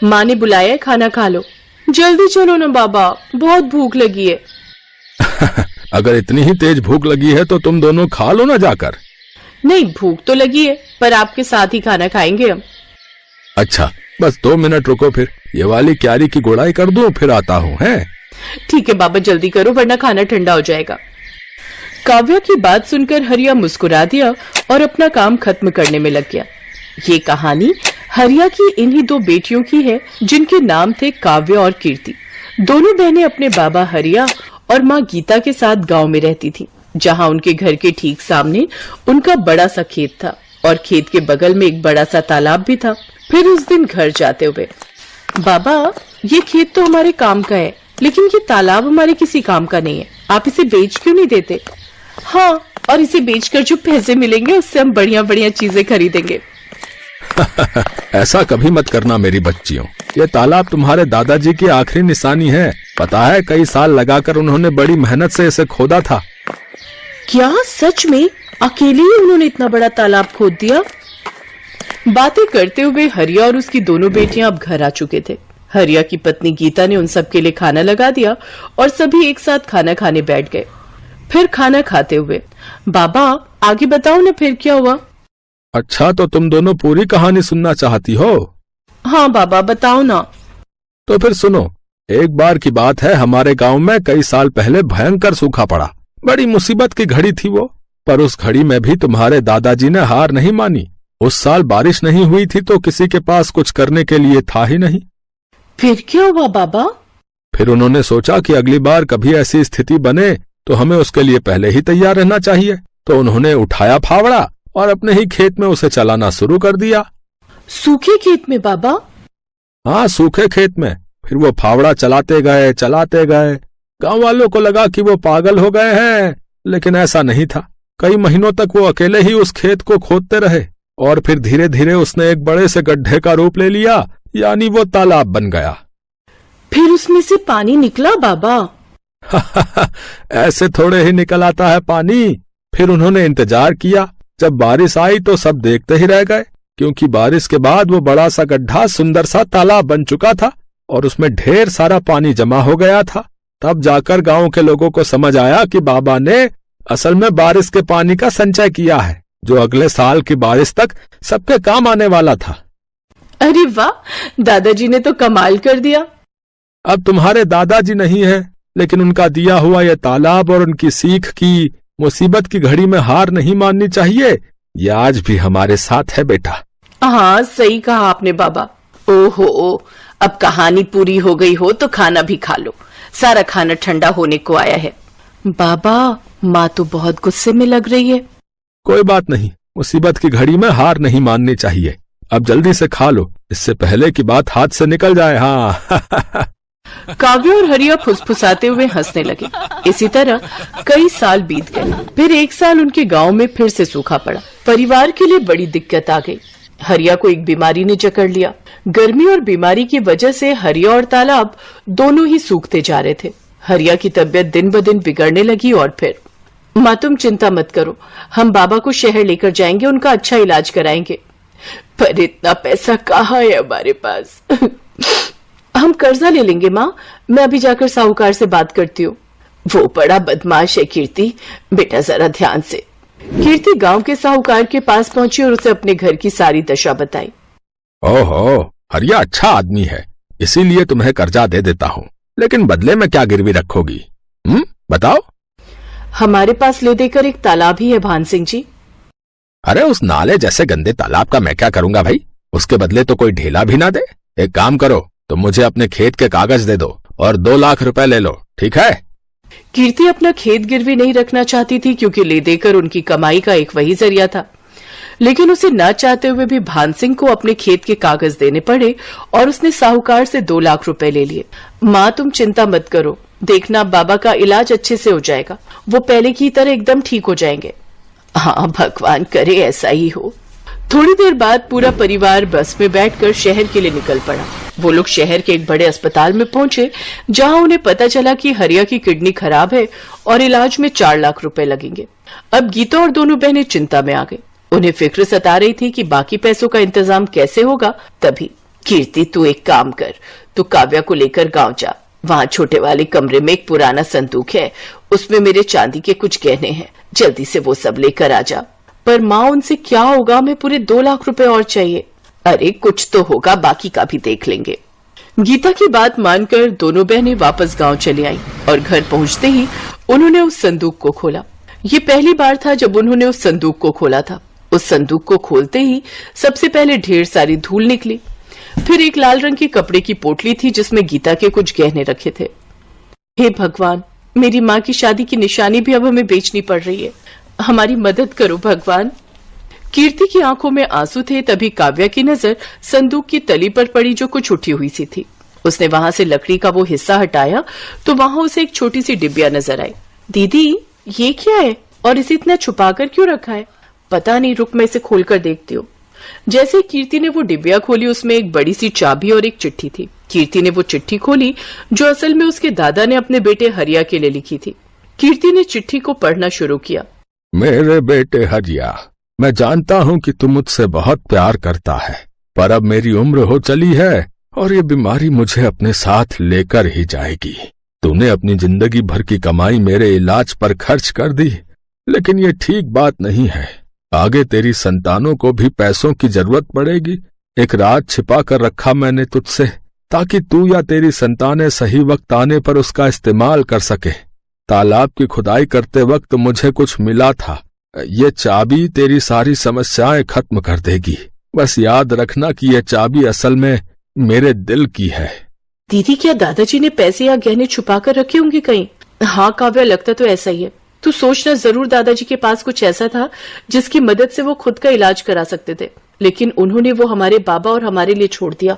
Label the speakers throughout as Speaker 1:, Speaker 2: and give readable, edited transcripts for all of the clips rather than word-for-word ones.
Speaker 1: माँ ने बुलाया है, खाना खा लो। जल्दी चलो ना बाबा, बहुत भूख लगी है।
Speaker 2: अगर इतनी ही तेज भूख लगी है तो तुम दोनों खा लो ना जाकर।
Speaker 1: नहीं, भूख तो लगी है, पर आपके साथ ही खाना खाएंगे हम।
Speaker 2: अच्छा, बस 2 मिनट रुको, फिर ये वाली क्यारी की गुड़ाई कर दूं, फिर आता हूँ। हैं?
Speaker 1: ठीक है बाबा, जल्दी करो वरना खाना ठंडा हो जाएगा। काव्या की बात सुनकर हरिया मुस्कुरा दिया और अपना काम खत्म करने में लग गया। ये कहानी हरिया की इन्हीं 2 बेटियों की है जिनके नाम थे काव्या और कीर्ति। दोनों बहनें अपने बाबा हरिया और माँ गीता के साथ गांव में रहती थी, जहां उनके घर के ठीक सामने उनका बड़ा सा खेत था और खेत के बगल में एक बड़ा सा तालाब भी था। फिर उस दिन घर जाते हुए, बाबा ये खेत तो हमारे काम का है, लेकिन ये तालाब हमारे किसी काम का नहीं है, आप इसे बेच क्यों नहीं देते? हाँ, और इसे बेचकर जो पैसे मिलेंगे उससे हम बढ़िया बढ़िया चीजें खरीदेंगे।
Speaker 2: ऐसा कभी मत करना मेरी बच्चियों, ये तालाब तुम्हारे दादाजी की आखिरी निशानी है। पता है, कई साल लगाकर उन्होंने बड़ी मेहनत से इसे खोदा था।
Speaker 1: क्या सच में अकेले ही उन्होंने इतना बड़ा तालाब खोद दिया? बातें करते हुए हरिया और उसकी दोनों बेटियां अब घर आ चुके थे। हरिया की पत्नी गीता ने उन सब के लिए खाना लगा दिया और सभी एक साथ खाना खाने बैठ गए। फिर खाना खाते हुए, बाबा आगे बताओ ना फिर क्या हुआ?
Speaker 2: अच्छा, तो तुम दोनों पूरी कहानी सुनना चाहती हो?
Speaker 1: हाँ बाबा, बताओ ना।
Speaker 2: तो फिर सुनो। एक बार की बात है, हमारे गांव में कई साल पहले भयंकर सूखा पड़ा। बड़ी मुसीबत की घड़ी थी वो, पर उस घड़ी में भी तुम्हारे दादाजी ने हार नहीं मानी। उस साल बारिश नहीं हुई थी तो किसी के पास कुछ करने के लिए था ही नहीं।
Speaker 1: फिर क्या हुआ बाबा?
Speaker 2: फिर उन्होंने सोचा कि अगली बार कभी ऐसी स्थिति बने तो हमें उसके लिए पहले ही तैयार रहना चाहिए। तो उन्होंने उठाया फावड़ा और अपने ही खेत में उसे चलाना शुरू कर दिया।
Speaker 1: सूखे खेत में बाबा?
Speaker 2: हाँ, सूखे खेत में। फिर वो फावड़ा चलाते गए चलाते गए। गांव वालों को लगा कि वो पागल हो गए हैं, लेकिन ऐसा नहीं था। कई महीनों तक वो अकेले ही उस खेत को खोदते रहे और फिर धीरे धीरे उसने एक बड़े से गड्ढे का रूप ले लिया, यानी वो तालाब बन गया।
Speaker 1: फिर उसमें से पानी निकला बाबा?
Speaker 2: ऐसे थोड़े ही निकल आता है पानी। फिर उन्होंने इंतजार किया। जब बारिश आई तो सब देखते ही रह गए, क्योंकि बारिश के बाद वो बड़ा सा गड्ढा सुंदर सा तालाब बन चुका था और उसमें ढेर सारा पानी जमा हो गया था। तब जाकर गांव के लोगों को समझ आया कि बाबा ने असल में बारिश के पानी का संचय किया है, जो अगले साल की बारिश तक सबके काम आने वाला था।
Speaker 1: अरे वाह, दादाजी ने तो कमाल कर दिया।
Speaker 2: अब तुम्हारे दादाजी नहीं है, लेकिन उनका दिया हुआ यह तालाब और उनकी सीख की मुसीबत की घड़ी में हार नहीं माननी चाहिए, ये आज भी हमारे साथ है बेटा।
Speaker 1: हाँ, सही कहा आपने बाबा। ओहो, अब कहानी पूरी हो गई हो तो खाना भी खा लो, सारा खाना ठंडा होने को आया है। बाबा, माँ तो बहुत गुस्से में लग रही है।
Speaker 2: कोई बात नहीं, मुसीबत की घड़ी में हार नहीं माननी चाहिए। अब जल्दी से खा लो, इससे पहले की बात हाथ से निकल जाए। हाँ।
Speaker 1: काव्या और हरिया फुसफुसाते हुए हंसने लगे। इसी तरह कई साल बीत गए। फिर एक साल उनके गांव में फिर से सूखा पड़ा। परिवार के लिए बड़ी दिक्कत आ गई। हरिया को एक बीमारी ने जकड़ लिया। गर्मी और बीमारी की वजह से हरिया और तालाब दोनों ही सूखते जा रहे थे। हरिया की तबीयत दिन ब दिन बिगड़ने लगी और फिर, माँ तुम चिंता मत करो, हम बाबा को शहर लेकर जाएंगे, उनका अच्छा इलाज कराएंगे। पर इतना पैसा कहाँ है हमारे पास? हम कर्जा ले लेंगे माँ, मैं अभी जाकर साहूकार से बात करती हूँ। वो बड़ा बदमाश है कीर्ति, बेटा जरा ध्यान से। कीर्ति गांव के साहूकार के पास पहुंची और उसे अपने घर की सारी दशा बताई।
Speaker 2: ओहो, हरिया अच्छा आदमी है, इसीलिए तुम्हें कर्जा दे देता हूँ, लेकिन बदले में क्या गिरवी रखोगी? बताओ।
Speaker 1: हमारे पास ले देकर एक तालाब ही है भान सिंह जी।
Speaker 2: अरे उस नाले जैसे गंदे तालाब का मैं क्या करूंगा भाई? उसके बदले तो कोई ढेला भी ना दे। एक काम करो, तो मुझे अपने खेत के कागज दे दो और 2 लाख रुपए ले लो, ठीक है?
Speaker 1: कीर्ति अपना खेत गिरवी नहीं रखना चाहती थी, क्योंकि ले देकर उनकी कमाई का एक वही जरिया था। लेकिन उसे न चाहते हुए भी भान सिंह को अपने खेत के कागज देने पड़े और उसने साहूकार से 2 लाख रुपए ले लिए। माँ तुम चिंता मत करो, देखना बाबा का इलाज अच्छे से हो जाएगा, वो पहले की तरह एकदम ठीक हो जाएंगे। हाँ, भगवान करे ऐसा ही हो। थोड़ी देर बाद पूरा परिवार बस में बैठकर शहर के लिए निकल पड़ा। वो लोग शहर के एक बड़े अस्पताल में पहुंचे, जहां उन्हें पता चला कि हरिया की किडनी खराब है और इलाज में 4 लाख रुपए लगेंगे। अब गीता और दोनों बहनें चिंता में आ गई। उन्हें फिक्र सता रही थी कि बाकी पैसों का इंतजाम कैसे होगा। तभी कीर्ति तू एक काम कर, तू काव्या को लेकर गांव जा। वहां छोटे वाले कमरे में एक पुराना संदूक है, उसमें मेरे चांदी के कुछ गहने हैं, जल्दी से वो सब लेकर आ जा। पर माँ उनसे क्या होगा, हमें पूरे 2 लाख रुपए और चाहिए। अरे कुछ तो होगा, बाकी का भी देख लेंगे। गीता की बात मानकर दोनों बहनें वापस गांव चली आईं और घर पहुंचते ही उन्होंने उस संदूक को खोला। ये पहली बार था जब उन्होंने उस संदूक को खोला था। उस संदूक को खोलते ही सबसे पहले ढेर सारी धूल निकली। फिर एक लाल रंग के कपड़े की पोटली थी जिसमें गीता के कुछ गहने रखे थे। हे भगवान, मेरी माँ की शादी की निशानी भी अब हमें बेचनी पड़ रही है, हमारी मदद करो भगवान। कीर्ति की आंखों में आंसू थे। तभी काव्या की नजर संदूक की तली पर पड़ी जो कुछ उठी हुई सी थी। उसने वहां से लकड़ी का वो हिस्सा हटाया तो वहां उसे एक छोटी सी डिबिया नजर आई। दीदी ये क्या है और इसे इतना छुपा कर क्यों रखा है? पता नहीं, रुक मैं इसे खोलकर देखती हूँ। जैसे कीर्ति ने वो डिबिया खोली उसमें एक बड़ी सी चाबी और एक चिट्ठी थी। कीर्ति ने वो चिट्ठी खोली जो असल में उसके दादा ने अपने बेटे हरिया के लिए लिखी थी। कीर्ति ने चिट्ठी को पढ़ना शुरू किया।
Speaker 2: मेरे बेटे हरिया, मैं जानता हूँ कि तू मुझसे बहुत प्यार करता है, पर अब मेरी उम्र हो चली है और ये बीमारी मुझे अपने साथ लेकर ही जाएगी। तूने अपनी जिंदगी भर की कमाई मेरे इलाज पर खर्च कर दी, लेकिन ये ठीक बात नहीं है। आगे तेरी संतानों को भी पैसों की जरूरत पड़ेगी। एक राज छिपा कर रखा मैंने तुझसे, ताकि तू या तेरी संतानें सही वक्त आने पर उसका इस्तेमाल कर सके। तालाब की खुदाई करते वक्त मुझे कुछ मिला था। ये चाबी तेरी सारी समस्याएं खत्म कर देगी। बस याद रखना कि ये चाबी असल में मेरे दिल की है।
Speaker 1: दीदी क्या दादाजी ने पैसे या गहने छुपा कर रखे होंगे कहीं? हाँ काव्या, लगता तो ऐसा ही है। तू सोचना, जरूर दादाजी के पास कुछ ऐसा था जिसकी मदद से वो खुद का इलाज करा सकते थे, लेकिन उन्होंने वो हमारे बाबा और हमारे लिए छोड़ दिया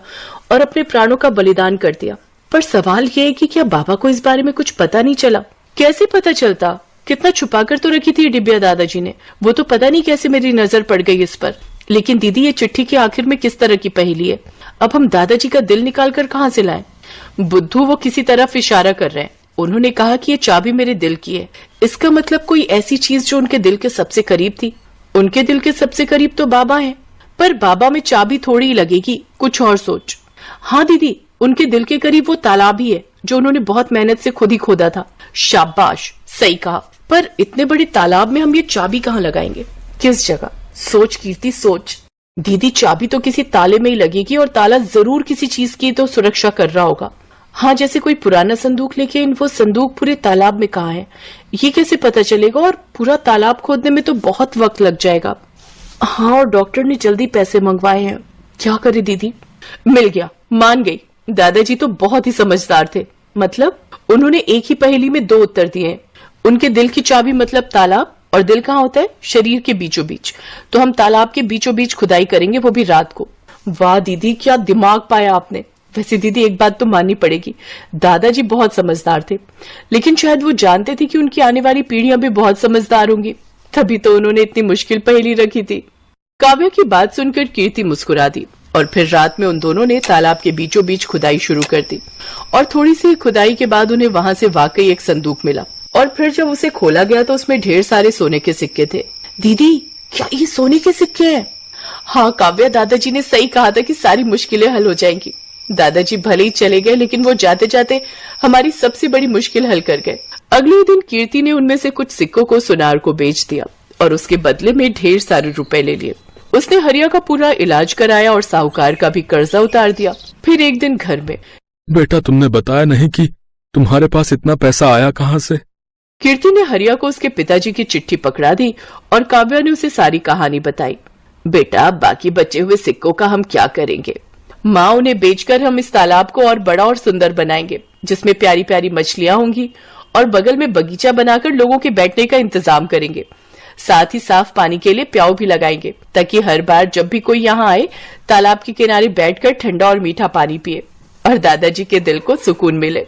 Speaker 1: और अपने प्राणों का बलिदान कर दिया। पर सवाल ये है कि क्या बाबा को इस बारे में कुछ पता नहीं चला? कैसे पता चलता? कितना छुपा कर तो रखी थी ये डिबिया दादाजी ने। वो तो पता नहीं कैसे मेरी नजर पड़ गई इस पर। लेकिन दीदी ये चिट्ठी के आखिर में किस तरह की पहेली है? अब हम दादाजी का दिल निकाल कर कहाँ से लाएं? बुद्धू वो किसी तरफ इशारा कर रहे हैं। उन्होंने कहा कि ये चाबी मेरे दिल की है। इसका मतलब कोई ऐसी चीज जो उनके दिल के सबसे करीब थी। उनके दिल के सबसे करीब तो बाबा हैं, पर बाबा में चाबी थोड़ी ही लगेगी, कुछ और सोच। हाँ दीदी, उनके दिल के करीब वो तालाब ही है जो उन्होंने बहुत मेहनत से खुद ही खोदा था। शाबाश, सही कहा। पर इतने बड़े तालाब में हम ये चाबी कहाँ लगाएंगे? किस जगह? सोच कीर्ति, सोच। दीदी चाबी तो किसी ताले में ही लगेगी और ताला जरूर किसी चीज की तो सुरक्षा कर रहा होगा। हाँ, जैसे कोई पुराना संदूक, लेकिन वो संदूक पूरे तालाब में कहाँ है ये कैसे पता चलेगा? और पूरा तालाब खोदने में तो बहुत वक्त लग जाएगा। हाँ, और डॉक्टर ने जल्दी पैसे मंगवाए हैं। क्या करे दीदी? मिल गया, मान गई। दादाजी तो बहुत ही समझदार थे। मतलब उन्होंने एक ही पहेली में 2 उत्तर दिए हैं। उनके दिल की चाबी मतलब तालाब, और दिल कहाँ होता है? शरीर के बीचों बीच। तो हम तालाब के बीचों बीच खुदाई करेंगे, वो भी रात को। वाह दीदी, क्या दिमाग पाया आपने। वैसे दीदी एक बात तो माननी पड़ेगी, दादाजी बहुत समझदार थे, लेकिन शायद वो जानते थे कि उनकी आने वाली पीढ़ियां भी बहुत समझदार होंगी, तभी तो उन्होंने इतनी मुश्किल पहेली रखी थी। काव्या की बात सुनकर कीर्ति मुस्कुरा दी और फिर रात में उन दोनों ने तालाब के बीचों बीच खुदाई शुरू कर दी। और थोड़ी सी खुदाई के बाद उन्हें वहां से वाकई एक संदूक मिला। और फिर जब उसे खोला गया तो उसमें ढेर सारे सोने के सिक्के थे। दीदी क्या ये सोने के सिक्के हैं? हाँ काव्या, दादाजी ने सही कहा था कि सारी मुश्किलें हल हो जाएंगी। दादाजी भले ही चले गए, लेकिन वो जाते जाते हमारी सबसे बड़ी मुश्किल हल कर गए। अगले दिन कीर्ति ने उनमें से कुछ सिक्कों को सुनार को बेच दिया और उसके बदले में ढेर सारे रुपए ले लिए। उसने हरिया का पूरा इलाज कराया और साहूकार का भी कर्जा उतार दिया। फिर एक दिन घर में,
Speaker 2: बेटा तुमने बताया नहीं कि तुम्हारे पास इतना पैसा आया कहाँ से?
Speaker 1: कीर्ति ने हरिया को उसके पिताजी की चिट्ठी पकड़ा दी और काव्या ने उसे सारी कहानी बताई। बेटा, बाकी बचे हुए सिक्कों का हम क्या करेंगे? माँ, उन्हें बेचकर हम इस तालाब को और बड़ा और सुंदर बनाएंगे, जिसमें प्यारी प्यारी मछलियां होंगी, और बगल में बगीचा बनाकर लोगों के बैठने का इंतजाम करेंगे। साथ ही साफ पानी के लिए प्याऊ भी लगाएंगे, ताकि हर बार जब भी कोई यहाँ आए तालाब के किनारे बैठकर ठंडा और मीठा पानी पिए और दादाजी के दिल को सुकून मिले।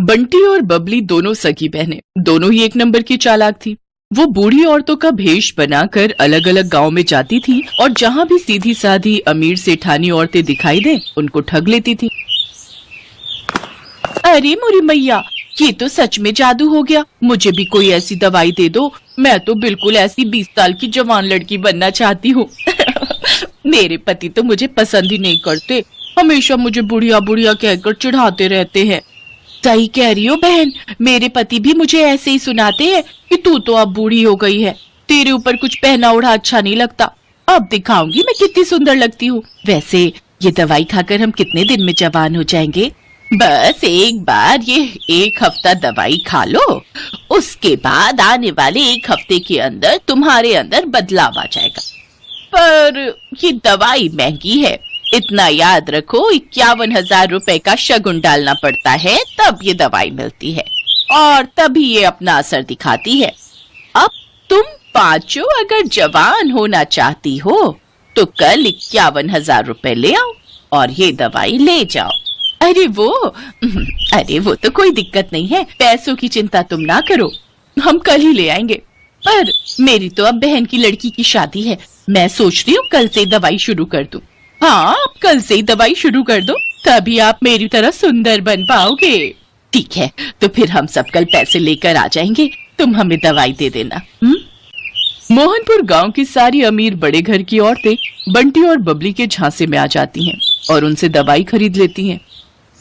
Speaker 1: बंटी और बबली दोनों सगी बहनें, दोनों ही एक नंबर की चालाक थी। वो बूढ़ी औरतों का भेष बनाकर अलग अलग गांव में जाती थी और जहां भी सीधी साधी अमीर सेठानी औरतें दिखाई दें, उनको ठग लेती थी। अरे मोरी मैया, ये तो सच में जादू हो गया। मुझे भी कोई ऐसी दवाई दे दो। मैं तो बिल्कुल ऐसी 20 साल की जवान लड़की बनना चाहती हूँ। मेरे पति तो मुझे पसंद ही नहीं करते, हमेशा मुझे बुढ़िया बुढ़िया कहकर चिढ़ाते रहते हैं। सही कह रही हो बहन, मेरे पति भी मुझे ऐसे ही सुनाते हैं कि तू तो अब बूढ़ी हो गई है, तेरे ऊपर कुछ पहना ओढ़ा अच्छा नहीं लगता। अब दिखाऊंगी मैं कितनी सुंदर लगती हूँ। वैसे ये दवाई खाकर हम कितने दिन में जवान हो जाएंगे? बस एक बार ये 1 हफ्ता दवाई खा लो, उसके बाद आने वाले 1 हफ्ते के अंदर तुम्हारे अंदर बदलाव आ जाएगा। पर ये दवाई महंगी है, इतना याद रखो, 51,000 रुपए का शगुन डालना पड़ता है, तब ये दवाई मिलती है और तभी ये अपना असर दिखाती है। अब तुम पांचों अगर जवान होना चाहती हो तो कल 51,000 रुपए ले आओ और ये दवाई ले जाओ। अरे वो तो कोई दिक्कत नहीं है, पैसों की चिंता तुम ना करो, हम कल ही ले आएंगे। पर मेरी तो अब बहन की लड़की की शादी है, मैं सोच रही हूँ कल से दवाई शुरू कर दूं। हाँ, कल से ही दवाई शुरू कर दो, तभी आप मेरी तरह सुंदर बन पाओगे। ठीक है, तो फिर हम सब कल पैसे लेकर आ जाएंगे, तुम हमें दवाई दे देना। मोहनपुर गांव की सारी अमीर बड़े घर की औरतें बंटी और बबली के झांसे में आ जाती हैं और उनसे दवाई खरीद लेती हैं।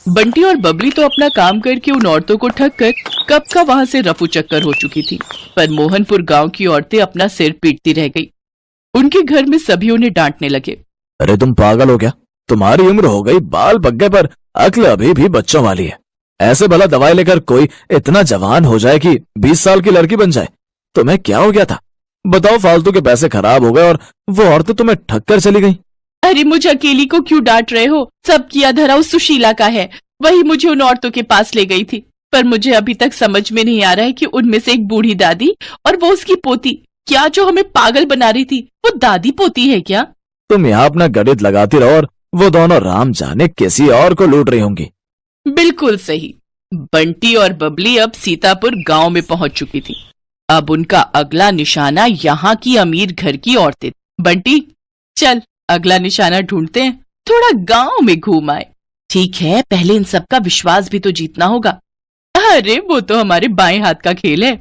Speaker 1: बंटी और बबली तो अपना काम करके उन औरतों को ठग कर कब का वहां से रफू चक्कर हो चुकी थी, पर मोहनपुर गांव की औरतें अपना सिर पीटती रह गई। उनके घर में सभी उन्हें डांटने लगे।
Speaker 3: अरे तुम पागल हो क्या? तुम्हारी उम्र हो गई, बाल पक गए, पर अक्ल अभी भी बच्चों वाली है। ऐसे भला दवाई लेकर कोई इतना जवान हो जाए कि 20 साल की लड़की बन जाए? तुम्हें क्या हो गया था? बताओ, फालतू के पैसे खराब हो गए और वो औरतें तुम्हें ठग कर चली गई।
Speaker 1: अरे मुझे अकेली को क्यों डांट रहे हो? सब किया धरा उस सुशीला का है, वही मुझे उन औरतों के पास ले गई थी। पर मुझे अभी तक समझ में नहीं आ रहा है कि उनमें से एक बूढ़ी दादी और वो उसकी पोती, क्या जो हमें पागल बना रही थी वो दादी पोती है क्या?
Speaker 3: तुम यहाँ अपना गणित लगाती रहो और वो दोनों राम जाने किसी और को लूट रही होंगी।
Speaker 1: बिल्कुल सही। बंटी और बबली अब सीतापुर गांव में पहुंच चुकी थी। अब उनका अगला निशाना यहाँ की अमीर घर की औरतें। बंटी, चल अगला निशाना ढूंढते हैं, थोड़ा गांव में घूम आए। ठीक है, पहले इन सब का विश्वास भी तो जीतना होगा। अरे वो तो हमारे बाएं हाथ का खेल है।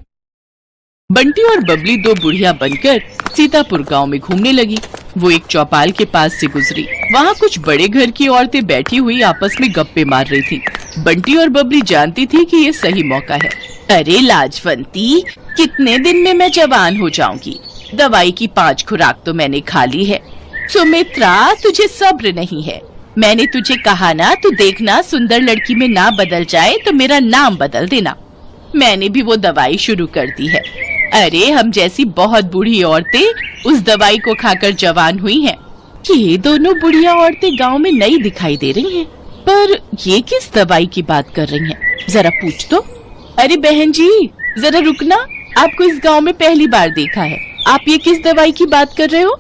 Speaker 1: बंटी और बबली 2 बुढ़िया बनकर सीतापुर गांव में घूमने लगी। वो एक चौपाल के पास से गुजरी, वहाँ कुछ बड़े घर की औरतें बैठी हुई आपस में गप्पे मार रही थी। बंटी और बबली जानती थी कि ये सही मौका है। अरे लाजवंती, कितने दिन में मैं जवान हो जाऊंगी? दवाई की 5 खुराक तो मैंने खा ली है। सुमित्रा, तुझे सब्र नहीं है। मैंने तुझे कहा ना, तू देखना सुंदर लड़की में ना बदल जाए तो मेरा नाम बदल देना। मैंने भी वो दवाई शुरू कर दी है। अरे हम जैसी बहुत बूढ़ी औरतें उस दवाई को खाकर जवान हुई हैं। ये दोनों बुढ़िया औरतें गांव में नई दिखाई दे रही हैं, पर ये किस दवाई की बात कर रही हैं? जरा पूछ तो। अरे बहन जी, जरा रुकना, आपको इस गांव में पहली बार देखा है, आप ये किस दवाई की बात कर रहे हो?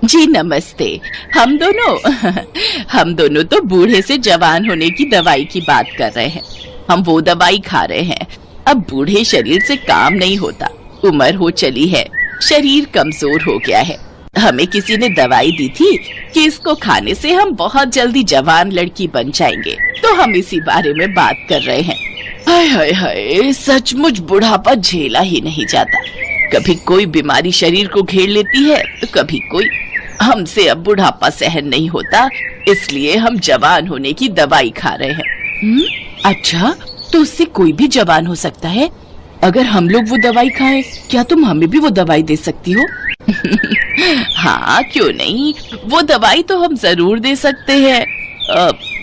Speaker 1: जी नमस्ते, हम दोनों तो बूढ़े से जवान होने की दवाई की बात कर रहे हैं। हम वो दवाई खा रहे हैं। अब बूढ़े शरीर से काम नहीं होता, उम्र हो चली है, शरीर कमजोर हो गया है। हमें किसी ने दवाई दी थी कि इसको खाने से हम बहुत जल्दी जवान लड़की बन जाएंगे, तो हम इसी बारे में बात कर रहे हैं। हाय हाय हाय, सचमुच बुढ़ापा झेला ही नहीं जाता। कभी कोई बीमारी शरीर को घेर लेती है तो कभी कोई। हमसे अब बुढ़ापा सहन नहीं होता, इसलिए हम जवान होने की दवाई खा रहे हैं। अच्छा, तो उससे कोई भी जवान हो सकता है? अगर हम लोग वो दवाई खाएं, क्या तुम हमें भी वो दवाई दे सकती हो? हाँ, क्यों नहीं, वो दवाई तो हम जरूर दे सकते हैं।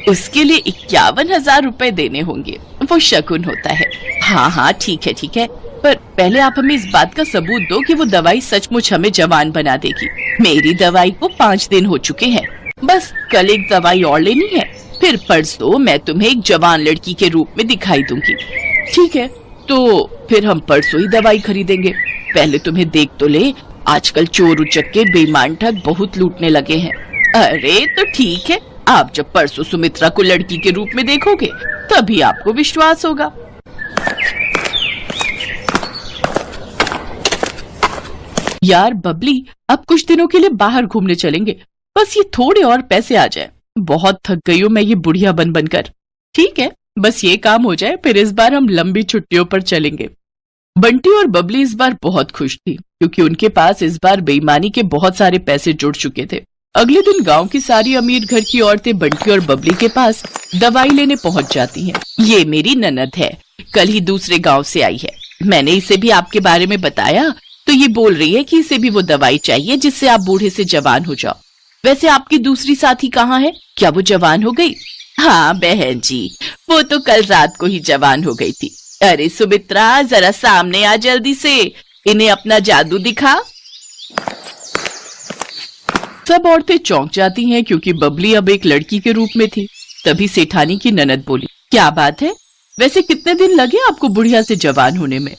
Speaker 1: उसके लिए 51,000 रुपए देने होंगे, वो शगुन होता है। हाँ, ठीक है, पर पहले आप हमें इस बात का सबूत दो कि वो दवाई सचमुच हमें जवान बना देगी। मेरी दवाई को 5 दिन हो चुके हैं, बस कल एक दवाई और लेनी है, फिर परसों मैं तुम्हें एक जवान लड़की के रूप में दिखाई दूंगी। ठीक है, तो फिर हम परसों ही दवाई खरीदेंगे। पहले तुम्हें देख तो ले, आजकल चोर उचक्के बेईमान ठग बहुत लूटने लगे हैं। अरे तो ठीक है, आप जब परसों सुमित्रा को लड़की के रूप में देखोगे तभी आपको विश्वास होगा। यार बबली, अब कुछ दिनों के लिए बाहर घूमने चलेंगे, बस ये थोड़े और पैसे आ जाए। बहुत थक गई हूँ मैं ये बुढ़िया बन बनकर। ठीक है, बस ये काम हो जाए, फिर इस बार हम लंबी छुट्टियों पर चलेंगे। बंटी और बबली इस बार बहुत खुश थी क्योंकि उनके पास इस बार बेईमानी के बहुत सारे पैसे जुड़ चुके थे। अगले दिन गांव की सारी अमीर घर की औरतें बंटी और बबली के पास दवाई लेने पहुंच जाती हैं। ये मेरी ननद है, कल ही दूसरे गांव से आई है। मैंने इसे भी आपके बारे में बताया तो ये बोल रही है कि इसे भी वो दवाई चाहिए जिससे आप बूढ़े से जवान हो जाओ। वैसे आपकी दूसरी साथी कहाँ है? क्या वो जवान हो गई? हाँ बहन जी, वो तो कल रात को ही जवान हो गई थी। अरे सुमित्रा, जरा सामने आ जल्दी से, इन्हें अपना जादू दिखा। सब औरतें चौंक जाती हैं क्योंकि बबली अब एक लड़की के रूप में थी। तभी सेठानी की ननद बोली, क्या बात है? वैसे कितने दिन लगे आपको बुढ़िया से जवान होने में?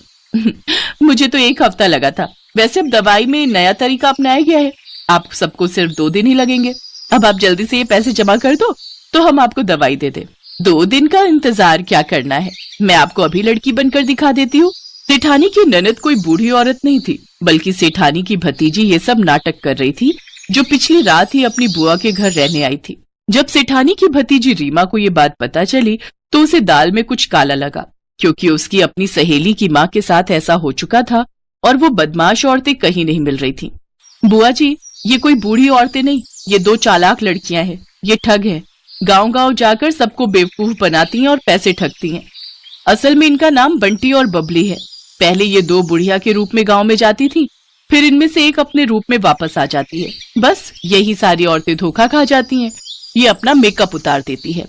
Speaker 1: मुझे तो 1 हफ्ता लगा था। वैसे अब दवाई में नया तरीका अपनाया गया है, आप सबको सिर्फ 2 दिन ही लगेंगे। अब आप जल्दी से ये पैसे जमा कर दो तो हम आपको दवाई दे दें। 2 दिन का इंतजार क्या करना है, मैं आपको अभी लड़की बनकर दिखा देती हूँ। सेठानी की ननद कोई बूढ़ी औरत नहीं थी, बल्कि सेठानी की भतीजी ये सब नाटक कर रही थी, जो पिछली रात ही अपनी बुआ के घर रहने आई थी। जब सेठानी की भतीजी रीमा को ये बात पता चली तो उसे दाल में कुछ काला लगा, क्योंकि उसकी अपनी सहेली की माँ के साथ ऐसा हो चुका था और वो बदमाश औरतें कहीं नहीं मिल रही थी। बुआ जी, ये कोई बूढ़ी औरतें नहीं, ये 2 चालाक लड़कियां हैं। ये ठग हैं, गांव-गांव जाकर सबको बेवकूफ बनाती हैं और पैसे ठगती हैं। असल में इनका नाम बंटी और बबली है। पहले ये 2 बुढ़िया के रूप में गांव में जाती थी, फिर इनमें से एक अपने रूप में वापस आ जाती है। बस यही सारी औरतें धोखा खा जाती हैं। ये अपना मेकअप उतार देती है।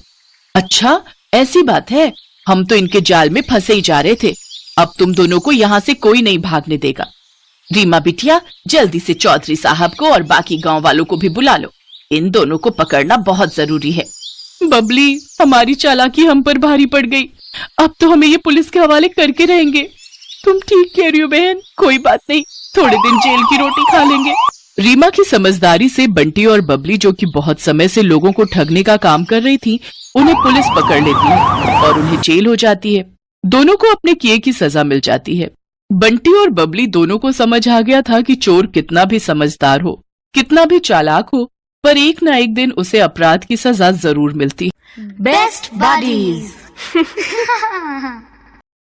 Speaker 1: अच्छा ऐसी बात है, हम तो इनके जाल में फंसे ही जा रहे थे। अब तुम दोनों को यहाँ से कोई नहीं भागने देगा। रीमा बिटिया, जल्दी से चौधरी साहब को और बाकी गांव वालों को भी बुला लो, इन दोनों को पकड़ना बहुत जरूरी है। बबली, हमारी चालाकी हम पर भारी पड़ गई, अब तो हमें ये पुलिस के हवाले करके रहेंगे। तुम ठीक कह रही हो बहन, कोई बात नहीं, थोड़े दिन जेल की रोटी खा लेंगे। रीमा की समझदारी से बंटी और बबली, जो कि बहुत समय से लोगों को ठगने का काम कर रही थी, उन्हें पुलिस पकड़ लेती है और उन्हें जेल हो जाती है। दोनों को अपने किए की सजा मिल जाती है। बंटी और बबली दोनों को समझ आ गया था कि चोर कितना भी समझदार हो, कितना भी चालाक हो, पर एक ना एक दिन उसे अपराध की सजा जरूर मिलती।
Speaker 4: Best buddies.